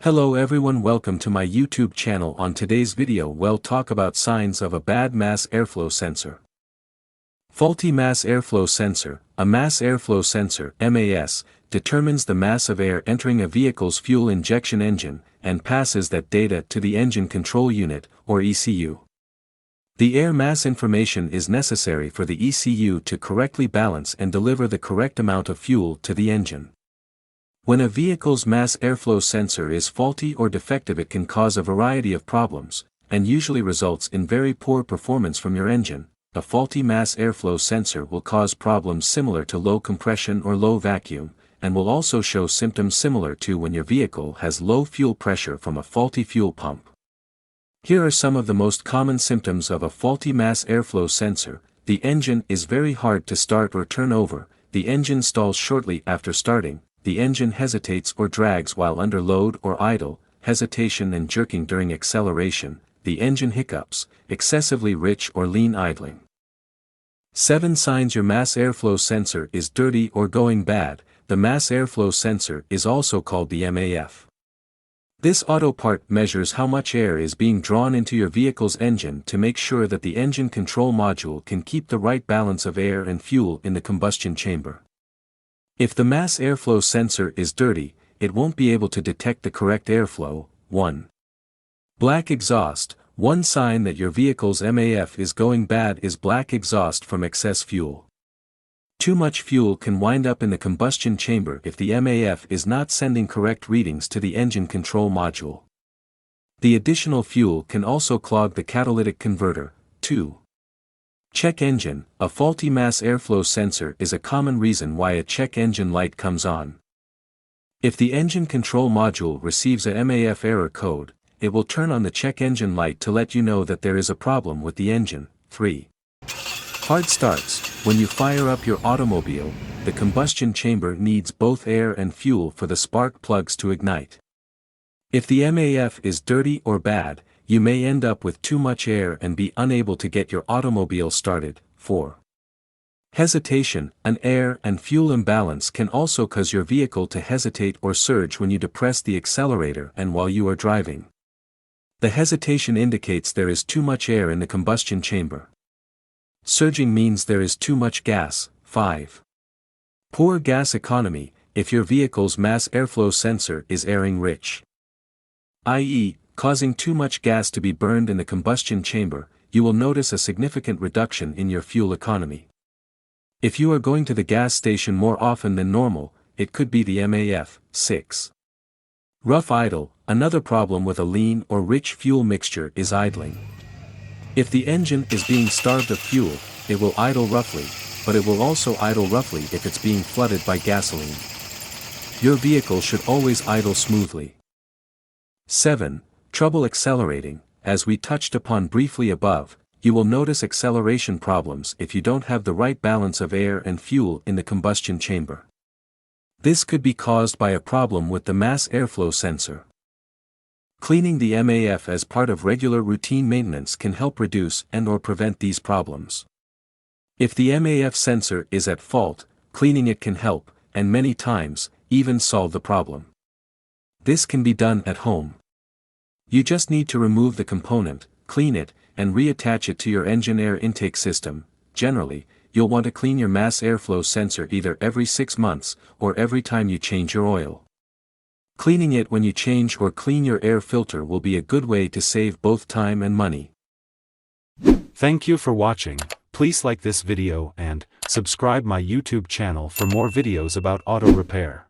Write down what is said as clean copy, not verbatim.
Hello everyone, welcome to my YouTube channel. On today's video we'll talk about signs of a bad mass airflow sensor. Faulty mass airflow sensor. A mass airflow sensor (MAS) determines the mass of air entering a vehicle's fuel injection engine and passes that data to the engine control unit, or ECU. The air mass information is necessary for the ECU to correctly balance and deliver the correct amount of fuel to the engine. When a vehicle's mass airflow sensor is faulty or defective, it can cause a variety of problems, and usually results in very poor performance from your engine. A faulty mass airflow sensor will cause problems similar to low compression or low vacuum, and will also show symptoms similar to when your vehicle has low fuel pressure from a faulty fuel pump. Here are some of the most common symptoms of a faulty mass airflow sensor. The engine is very hard to start or turn over, the engine stalls shortly after starting, the engine hesitates or drags while under load or idle, hesitation and jerking during acceleration, the engine hiccups, excessively rich or lean idling. 7 signs your mass airflow sensor is dirty or going bad. The mass airflow sensor is also called the MAF. This auto part measures how much air is being drawn into your vehicle's engine to make sure that the engine control module can keep the right balance of air and fuel in the combustion chamber. If the mass airflow sensor is dirty, it won't be able to detect the correct airflow. 1. Black exhaust. One sign that your vehicle's MAF is going bad is black exhaust from excess fuel. Too much fuel can wind up in the combustion chamber if the MAF is not sending correct readings to the engine control module. The additional fuel can also clog the catalytic converter. 2. Check engine. A faulty mass airflow sensor is a common reason why a check engine light comes on. If the engine control module receives a MAF error code, it will turn on the check engine light to let you know that there is a problem with the engine. 3. Hard starts. When you fire up your automobile, the combustion chamber needs both air and fuel for the spark plugs to ignite. If the MAF is dirty or bad, you may end up with too much air and be unable to get your automobile started. 4. Hesitation. An air and fuel imbalance can also cause your vehicle to hesitate or surge when you depress the accelerator and while you are driving. The hesitation indicates there is too much air in the combustion chamber. Surging means there is too much gas. 5. Poor gas economy. If your vehicle's mass airflow sensor is airing rich, i.e., causing too much gas to be burned in the combustion chamber, you will notice a significant reduction in your fuel economy. If you are going to the gas station more often than normal, it could be the MAF. 6. Rough idle. Another problem with a lean or rich fuel mixture is idling. If the engine is being starved of fuel, it will idle roughly, but it will also idle roughly if it's being flooded by gasoline. Your vehicle should always idle smoothly. 7. Trouble accelerating. As we touched upon briefly above, you will notice acceleration problems if you don't have the right balance of air and fuel in the combustion chamber. This could be caused by a problem with the mass airflow sensor. Cleaning the MAF as part of regular routine maintenance can help reduce and/or prevent these problems. If the MAF sensor is at fault, cleaning it can help, and many times, even solve the problem. This can be done at home. You just need to remove the component, clean it, and reattach it to your engine air intake system. Generally, you'll want to clean your mass airflow sensor either every 6 months, or every time you change your oil. Cleaning it when you change or clean your air filter will be a good way to save both time and money. Thank you for watching. Please like this video and subscribe my YouTube channel for more videos about auto repair.